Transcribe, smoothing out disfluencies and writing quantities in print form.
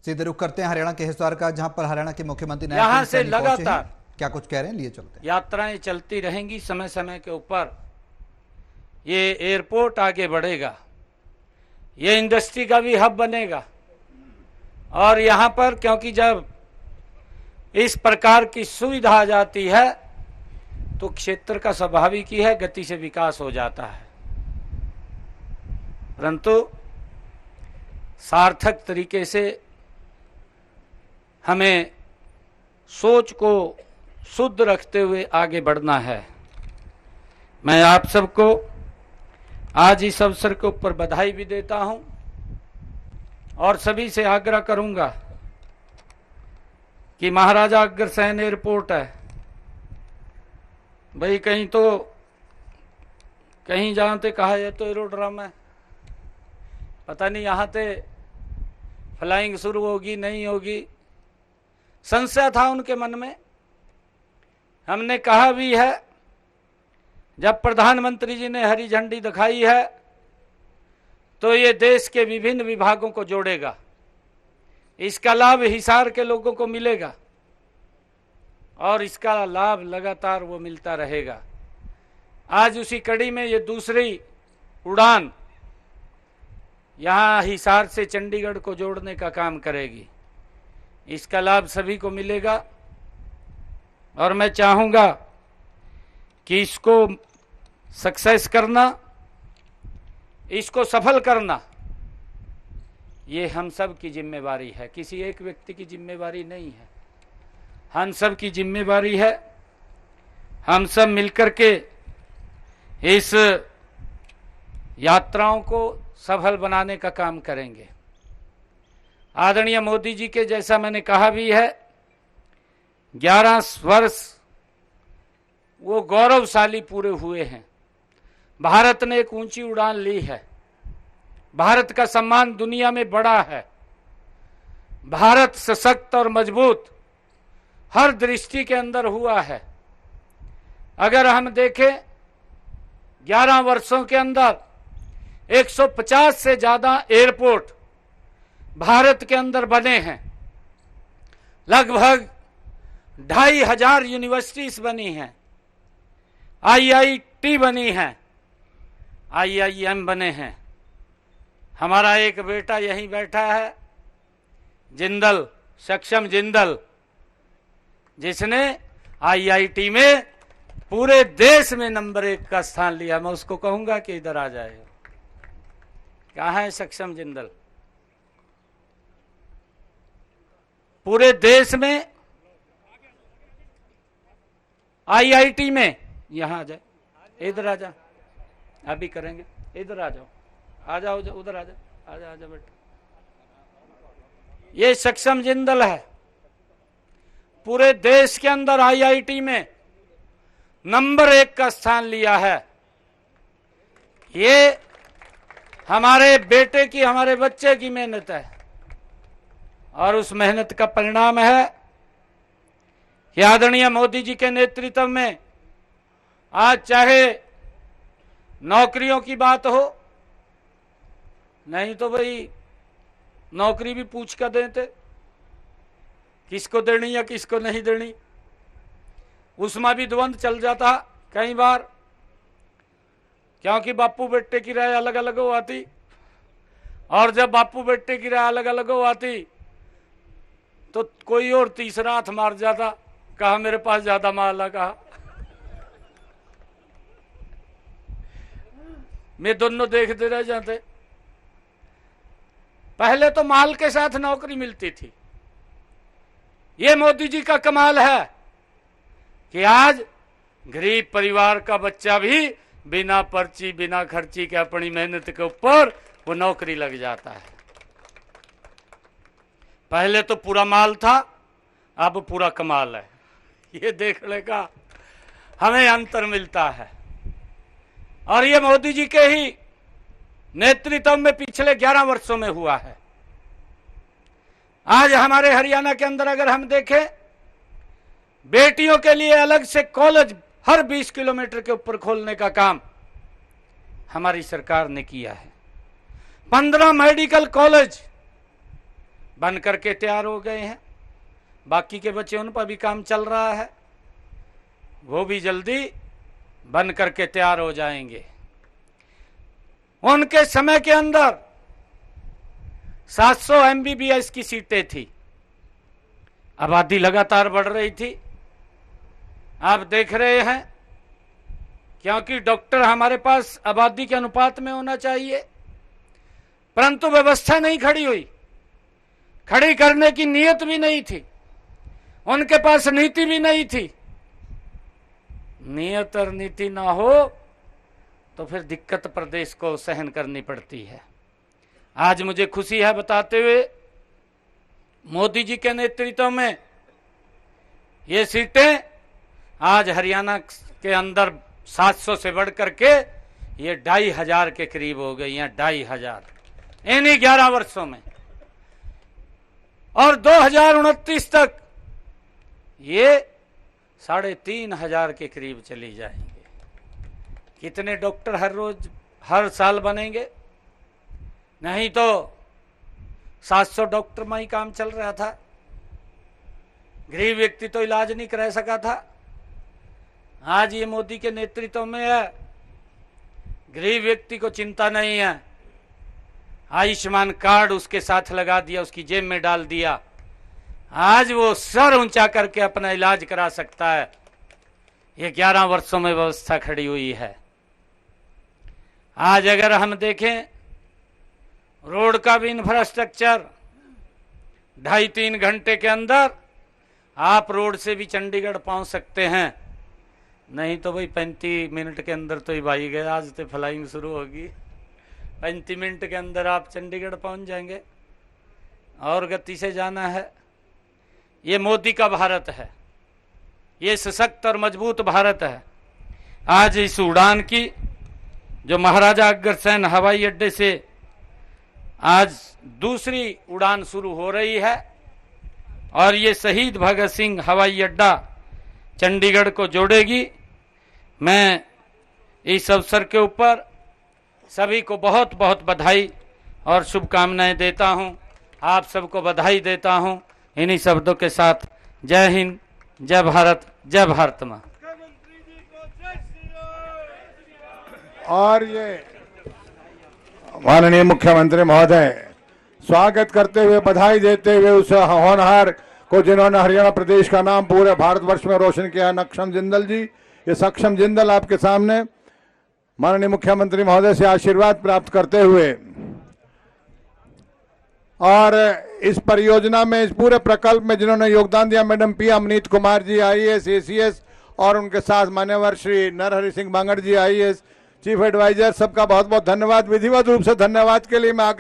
सीधे रुख करते हैं हरियाणा के हिसार का, जहां पर हरियाणा के मुख्यमंत्री यहाँ से लगातार क्या कुछ कह रहे हैं, लिए चलते हैं। यात्राएं चलती रहेंगी, समय समय के ऊपर ये एयरपोर्ट आगे बढ़ेगा, ये इंडस्ट्री का भी हब बनेगा। और यहाँ पर क्योंकि जब इस प्रकार की सुविधा आ जाती है तो क्षेत्र का स्वाभाविक ही है, गति से विकास हो जाता है। परंतु सार्थक तरीके से हमें सोच को शुद्ध रखते हुए आगे बढ़ना है। मैं आप सबको आज इस अवसर के ऊपर बधाई भी देता हूं और सभी से आग्रह करूंगा कि महाराजा अग्रसेन एयरपोर्ट है भाई, कहीं जानते कहा है तो एरोड्रम है, पता नहीं यहाँ से फ्लाइंग शुरू होगी नहीं होगी, संशय था उनके मन में। हमने कहा भी है, जब प्रधानमंत्री जी ने हरी झंडी दिखाई है तो ये देश के विभिन्न विभागों को जोड़ेगा, इसका लाभ हिसार के लोगों को मिलेगा और इसका लाभ लगातार वो मिलता रहेगा। आज उसी कड़ी में ये दूसरी उड़ान यहाँ हिसार से चंडीगढ़ को जोड़ने का काम करेगी, इसका लाभ सभी को मिलेगा। और मैं चाहूँगा कि इसको सक्सेस करना, इसको सफल करना, ये हम सब की जिम्मेवारी है, किसी एक व्यक्ति की जिम्मेवारी नहीं है, हम सब की जिम्मेवारी है। हम सब मिलकर के इस यात्राओं को सफल बनाने का काम करेंगे। आदरणीय मोदी जी के, जैसा मैंने कहा भी है, 11 वर्ष वो गौरवशाली पूरे हुए हैं। भारत ने एक ऊंची उड़ान ली है, भारत का सम्मान दुनिया में बढ़ा है, भारत सशक्त और मजबूत हर दृष्टि के अंदर हुआ है। अगर हम देखें 11 वर्षों के अंदर 150 से ज्यादा एयरपोर्ट भारत के अंदर बने हैं, लगभग 2500 यूनिवर्सिटीज बनी हैं, IIT बनी हैं, IIM बने हैं। हमारा एक बेटा यहीं बैठा है, जिंदल, सक्षम जिंदल, जिसने IIT में पूरे देश में नंबर 1 का स्थान लिया। मैं उसको कहूंगा कि इधर आ जाए। कहाँ है सक्षम जिंदल? पूरे देश में IIT में, यहां आ जाए, इधर आ जा, अभी करेंगे, इधर आ जाओ, आ जाओ, उधर आ जाओ, आ जा बेटा। ये सक्षम जिंदल है, पूरे देश के अंदर IIT में नंबर 1 का स्थान लिया है। ये हमारे बेटे की, हमारे बच्चे की मेहनत है और उस मेहनत का परिणाम है कि आदरणीय मोदी जी के नेतृत्व में आज चाहे नौकरियों की बात हो, नहीं तो भाई नौकरी भी पूछ कर देते, किसको देनी या किसको नहीं देनी, उसमें भी द्वंद चल जाता कई बार, क्योंकि बापू बेटे की राय अलग अलग हो आती, और जब बापू बेटे की राय अलग अलग हो आती तो कोई और तीसरा हाथ मार जाता, कहा मेरे पास ज्यादा माल है, कहा मैं दोनों देखते रह जाते। पहले तो माल के साथ नौकरी मिलती थी। ये मोदी जी का कमाल है कि आज गरीब परिवार का बच्चा भी बिना पर्ची, बिना खर्ची के अपनी मेहनत के ऊपर वो नौकरी लग जाता है। पहले तो पूरा माल था, अब पूरा कमाल है। ये देखने का हमें अंतर मिलता है और ये मोदी जी के ही नेतृत्व में पिछले 11 वर्षों में हुआ है। आज हमारे हरियाणा के अंदर अगर हम देखें, बेटियों के लिए अलग से कॉलेज हर 20 किलोमीटर के ऊपर खोलने का काम हमारी सरकार ने किया है। 15 मेडिकल कॉलेज बन करके तैयार हो गए हैं। बाकी के बच्चे उन पर भी काम चल रहा है, वो भी जल्दी बन करके तैयार हो जाएंगे। उनके समय के अंदर 700 MBBS की सीटें थी, आबादी लगातार बढ़ रही थी। आप देख रहे हैं, क्योंकि डॉक्टर हमारे पास आबादी के अनुपात में होना चाहिए, परंतु व्यवस्था नहीं खड़ी हुई, खड़ी करने की नीयत भी नहीं थी, उनके पास नीति भी नहीं थी। नियत और नीति ना हो तो फिर दिक्कत प्रदेश को सहन करनी पड़ती है। आज मुझे खुशी है बताते हुए, मोदी जी के नेतृत्व में ये सीटें आज हरियाणा के अंदर 700 से बढ़ करके ये 2500 के करीब हो गई हैं, 2500 इन्हीं 11 वर्षों में। और 2029 तक ये 3500 के करीब चली जाएंगे। कितने डॉक्टर हर साल बनेंगे? नहीं तो 700 डॉक्टर में ही काम चल रहा था, गरीब व्यक्ति तो इलाज नहीं करा सका था। आज ये मोदी के नेतृत्व में है, गरीब व्यक्ति को चिंता नहीं है, आयुष्मान कार्ड उसके साथ लगा दिया, उसकी जेब में डाल दिया, आज वो सर ऊंचा करके अपना इलाज करा सकता है। ये 11 वर्षों में व्यवस्था खड़ी हुई है। आज अगर हम देखें, रोड का भी इंफ्रास्ट्रक्चर 2.5-3 घंटे के अंदर आप रोड से भी चंडीगढ़ पहुंच सकते हैं, नहीं तो भाई 35 मिनट के अंदर तो ही भाई गए, आज तो फ्लाइंग शुरू होगी, 35 मिनट के अंदर आप चंडीगढ़ पहुंच जाएंगे। और गति से जाना है। ये मोदी का भारत है, ये सशक्त और मजबूत भारत है। आज इस उड़ान की जो महाराजा अग्रसेन हवाई अड्डे से आज दूसरी उड़ान शुरू हो रही है, और ये शहीद भगत सिंह हवाई अड्डा चंडीगढ़ को जोड़ेगी। मैं इस अवसर के ऊपर सभी को बहुत बहुत बधाई और शुभकामनाएं देता हूं। आप सबको बधाई देता हूं। इन्हीं शब्दों के साथ जय हिंद, जय भारत, जय भारत मां। और ये माननीय मुख्यमंत्री महोदय स्वागत करते हुए, बधाई देते हुए उस होनहार को जिन्होंने हरियाणा प्रदेश का नाम पूरे भारतवर्ष में रोशन किया, नक्षम जिंदल जी। ये सक्षम जिंदल आपके सामने माननीय मुख्यमंत्री महोदय से आशीर्वाद प्राप्त करते हुए, और इस परियोजना में, इस पूरे प्रकल्प में जिन्होंने योगदान दिया, madam P Amneet Kumar ji IAS ACS, और उनके साथ मान्यवर श्री नरहरि सिंह बांगड़ जी IAS चीफ एडवाइजर, सबका बहुत बहुत धन्यवाद। विधिवत रूप से धन्यवाद के लिए मैं